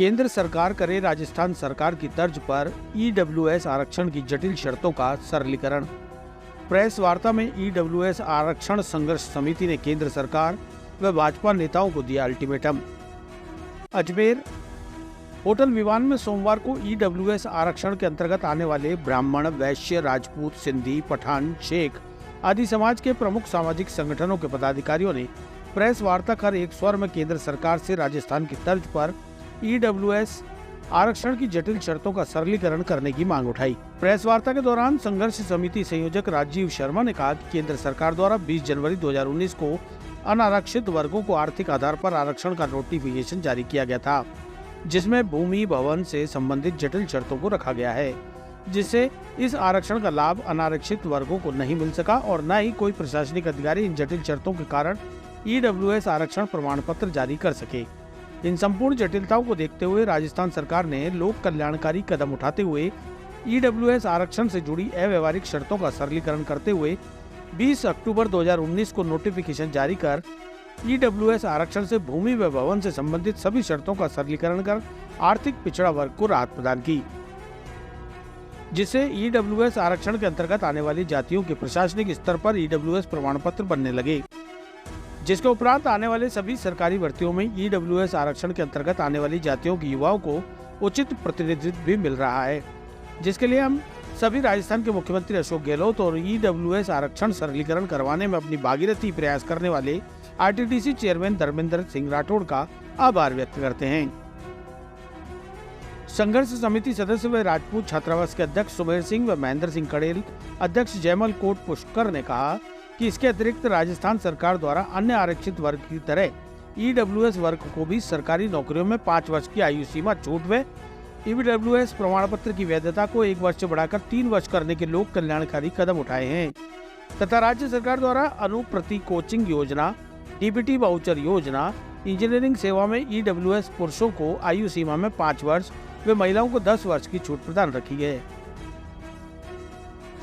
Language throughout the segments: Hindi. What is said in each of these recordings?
केंद्र सरकार करे राजस्थान सरकार की तर्ज पर ईडब्ल्यूएस आरक्षण की जटिल शर्तों का सरलीकरण। प्रेस वार्ता में ईडब्ल्यूएस आरक्षण संघर्ष समिति ने केंद्र सरकार व भाजपा नेताओं को दिया अल्टीमेटम। अजमेर होटल विवान में सोमवार को ईडब्ल्यूएस आरक्षण के अंतर्गत आने वाले ब्राह्मण, वैश्य, राजपूत, सिंधी, पठान, शेख आदि समाज के प्रमुख सामाजिक संगठनों के पदाधिकारियों ने प्रेस वार्ता कर एक स्वर में केंद्र सरकार से राजस्थान की तर्ज पर ईडब्ल्यूएस आरक्षण की जटिल शर्तों का सरलीकरण करने की मांग उठाई। प्रेस वार्ता के दौरान संघर्ष समिति संयोजक राजीव शर्मा ने कहा कि केंद्र सरकार द्वारा 20 जनवरी 2019 को अनारक्षित वर्गों को आर्थिक आधार पर आरक्षण का नोटिफिकेशन जारी किया गया था, जिसमें भूमि भवन से संबंधित जटिल शर्तों को रखा गया है, जिससे इस आरक्षण का लाभ अनारक्षित वर्गों को नहीं मिल सका और न ही कोई प्रशासनिक अधिकारी इन जटिल शर्तों के कारण ईडब्ल्यूएस आरक्षण प्रमाण पत्र जारी कर सके। इन संपूर्ण जटिलताओं को देखते हुए राजस्थान सरकार ने लोक कल्याणकारी कदम उठाते हुए ईडब्ल्यूएस आरक्षण से जुड़ी अव्यवहारिक शर्तों का सरलीकरण करते हुए 20 अक्टूबर 2019 को नोटिफिकेशन जारी कर ईडब्ल्यूएस आरक्षण से भूमि व भवन से संबंधित सभी शर्तों का सरलीकरण कर आर्थिक पिछड़ा वर्ग को राहत प्रदान की, जिससे ईडब्ल्यूएस आरक्षण के अंतर्गत आने वाली जातियों के प्रशासनिक स्तर पर ईडब्ल्यूएस प्रमाण पत्र बनने लगे, जिसके उपरांत आने वाले सभी सरकारी भर्तियों में ईडब्ल्यूएस आरक्षण के अंतर्गत आने वाली जातियों के युवाओं को उचित प्रतिनिधित्व भी मिल रहा है, जिसके लिए हम सभी राजस्थान के मुख्यमंत्री अशोक गहलोत और ईडब्ल्यूएस आरक्षण सरलीकरण करवाने में अपनी भागीरथी प्रयास करने वाले आरटीडीसी चेयरमैन धर्मेंद्र सिंह राठौड़ का आभार व्यक्त करते हैं। संघर्ष समिति सदस्य व राजपूत छात्रावास के अध्यक्ष सुमेर सिंह व महेंद्र सिंह कड़ेल, अध्यक्ष जयमल कोट पुष्कर ने कहा कि इसके अतिरिक्त राजस्थान सरकार द्वारा अन्य आरक्षित वर्ग की तरह ईडब्ल्यूएस वर्ग को भी सरकारी नौकरियों में 5 वर्ष की आयु सीमा छूट व ईडब्ल्यूएस प्रमाण पत्र की वैधता को 1 वर्ष से बढ़ाकर 3 वर्ष करने के लोक कल्याणकारी कदम उठाए हैं तथा राज्य सरकार द्वारा अनुप्रति कोचिंग योजना, डीबीटी वाउचर योजना, इंजीनियरिंग सेवा में ईडब्ल्यूएस पुरुषों को आयु सीमा में 5 वर्ष व महिलाओं को 10 वर्ष की छूट प्रदान रखी है।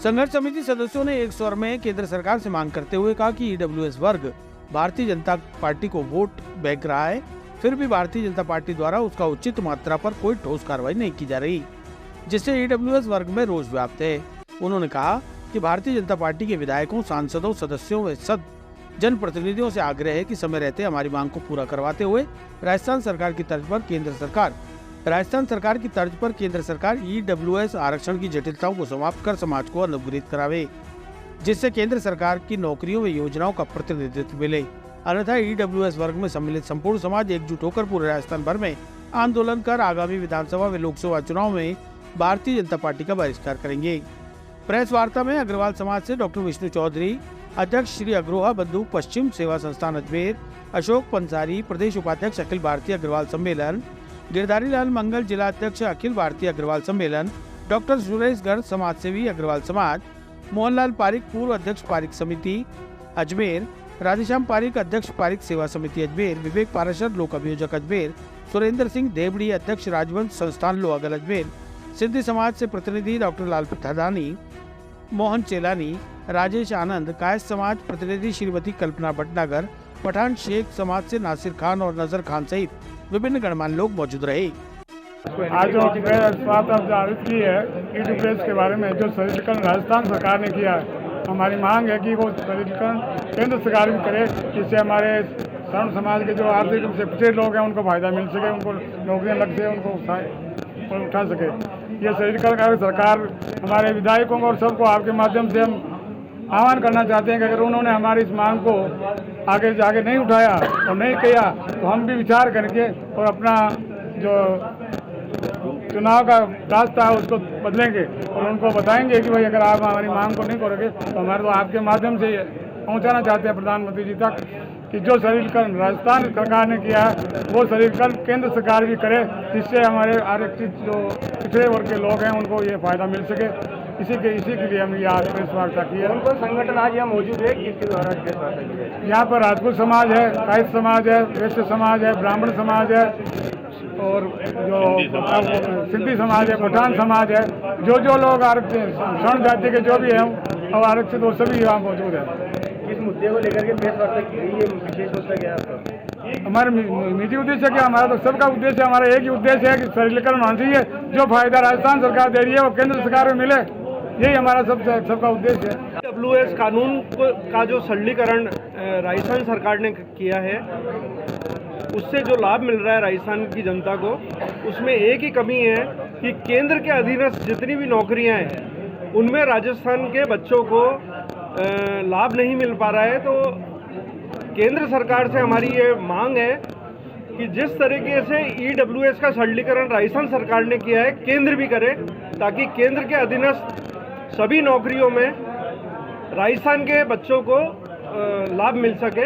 संघर्ष समिति सदस्यों ने एक स्वर में केंद्र सरकार से मांग करते हुए कहा कि ईडब्ल्यूएस वर्ग भारतीय जनता पार्टी को वोट बैंक रहा है, फिर भी भारतीय जनता पार्टी द्वारा उसका उचित मात्रा पर कोई ठोस कार्रवाई नहीं की जा रही, जिससे ईडब्ल्यूएस वर्ग में रोष व्याप्त है। उन्होंने कहा कि भारतीय जनता पार्टी के विधायकों, सांसदों, सदस्यों व जनप्रतिनिधियों से आग्रह है कि समय रहते हमारी मांग को पूरा करवाते हुए राजस्थान सरकार की तर्ज पर ईडब्ल्यूएस आरक्षण की जटिलताओं को समाप्त कर समाज को अनुग्रहित करावे, जिससे केंद्र सरकार की नौकरियों व योजनाओं का प्रतिनिधित्व मिले। अन्यथा ईडब्ल्यूएस वर्ग में सम्मिलित संपूर्ण समाज एकजुट होकर पूरे राजस्थान भर में आंदोलन कर आगामी विधानसभा व लोकसभा चुनाव में भारतीय जनता पार्टी का बहिष्कार करेंगे। प्रेस वार्ता में अग्रवाल समाज से डॉक्टर विष्णु चौधरी, अध्यक्ष श्री अग्रोहा बंधु पश्चिम सेवा संस्थान अजमेर, अशोक पंसारी, प्रदेश उपाध्यक्ष अखिल भारतीय अग्रवाल सम्मेलन, गिरधारी लाल मंगल, जिला अध्यक्ष अखिल भारतीय अग्रवाल सम्मेलन, डॉक्टर सुरेश गर्ग, समाज सेवी अग्रवाल समाज, मोहनलाल पारिक, पूर्व अध्यक्ष पारिक समिति अजमेर, राधेश्याम पारिक, अध्यक्ष पारिक सेवा समिति अजमेर, विवेक पाराशर, लोक अभियोजक अजमेर, सुरेंद्र सिंह देवड़ी, अध्यक्ष राजवंश संस्थान लोहागल अजमेर, सिंधी समाज से प्रतिनिधि डॉक्टर लाल थदानी, मोहन चेलानी, राजेश आनंद, कायस्थ समाज प्रतिनिधि श्रीमती कल्पना भटनागर, पठान शेख समाज से नासिर खान और नजर खान सहित विभिन्न गणमान्य लोग मौजूद रहे। आज जो वार्ता जाहिर की है ईडब्ल्यूएस के बारे में, जो सरलीकरण राजस्थान सरकार ने किया है, हमारी मांग है कि वो सरलीकरण केंद्र सरकार भी करे, जिससे हमारे शरण समाज के जो आर्थिक रूप से पिछड़े लोग हैं उनको फायदा मिल सके, उनको नौकरियां लग सके, उनको उठा सके। ये सरलीकरण सरकार हमारे विधायकों को और सबको आपके माध्यम से हम आह्वान करना चाहते हैं कि अगर उन्होंने हमारी इस मांग को आगे जाके नहीं उठाया और नहीं किया तो हम भी विचार करके और अपना जो चुनाव का रास्ता है उसको बदलेंगे और उनको बताएंगे कि भाई अगर आप हमारी मांग को नहीं करोगे तो हमारे तो आपके माध्यम से पहुंचाना चाहते हैं प्रधानमंत्री जी तक कि जो सरलीकरण राजस्थान सरकार ने किया है वो सरलीकरण केंद्र सरकार भी करे, जिससे हमारे आरक्षित जो पिछड़े वर्ग के लोग हैं उनको ये फायदा मिल सके। इसी के लिए हमने आज प्रेस वार्ता की है। उनको संगठन आज यहाँ मौजूद है, किसके द्वारा प्रेस वार्ता की है? यहाँ पर राजपूत समाज है, कायस्थ समाज है, वैश्य समाज है, ब्राह्मण समाज है और जो सिंधी समाज है, पठान समाज है, जो लोग आरक्षित शरण जाति के जो भी हैं अब आरक्षित वो सभी यहाँ मौजूद है। किस मुद्दे को लेकर के प्रेस वार्ता की गई है, विशेष मुद्दा क्या है आपका? हमारा निजी उद्देश्य क्या, हमारा तो सबका उद्देश्य, हमारा एक ही उद्देश्य है कि सरलीकरण होना चाहिए। जो फायदा राजस्थान सरकार दे रही है वो केंद्र सरकार में मिले, यही हमारा सबका उद्देश्य है। डब्ल्यूएस कानून का जो सरलीकरण राजस्थान सरकार ने किया है, उससे जो लाभ मिल रहा है राजस्थान की जनता को, उसमें एक ही कमी है कि केंद्र के अधीनस्थ जितनी भी नौकरियां हैं उनमें राजस्थान के बच्चों को लाभ नहीं मिल पा रहा है। तो केंद्र सरकार से हमारी ये मांग है कि जिस तरीके से ईडब्ल्यूएस का सरलीकरण राजस्थान सरकार ने किया है, केंद्र भी करे, ताकि केंद्र के अधीनस्थ सभी नौकरियों में राजस्थान के बच्चों को लाभ मिल सके।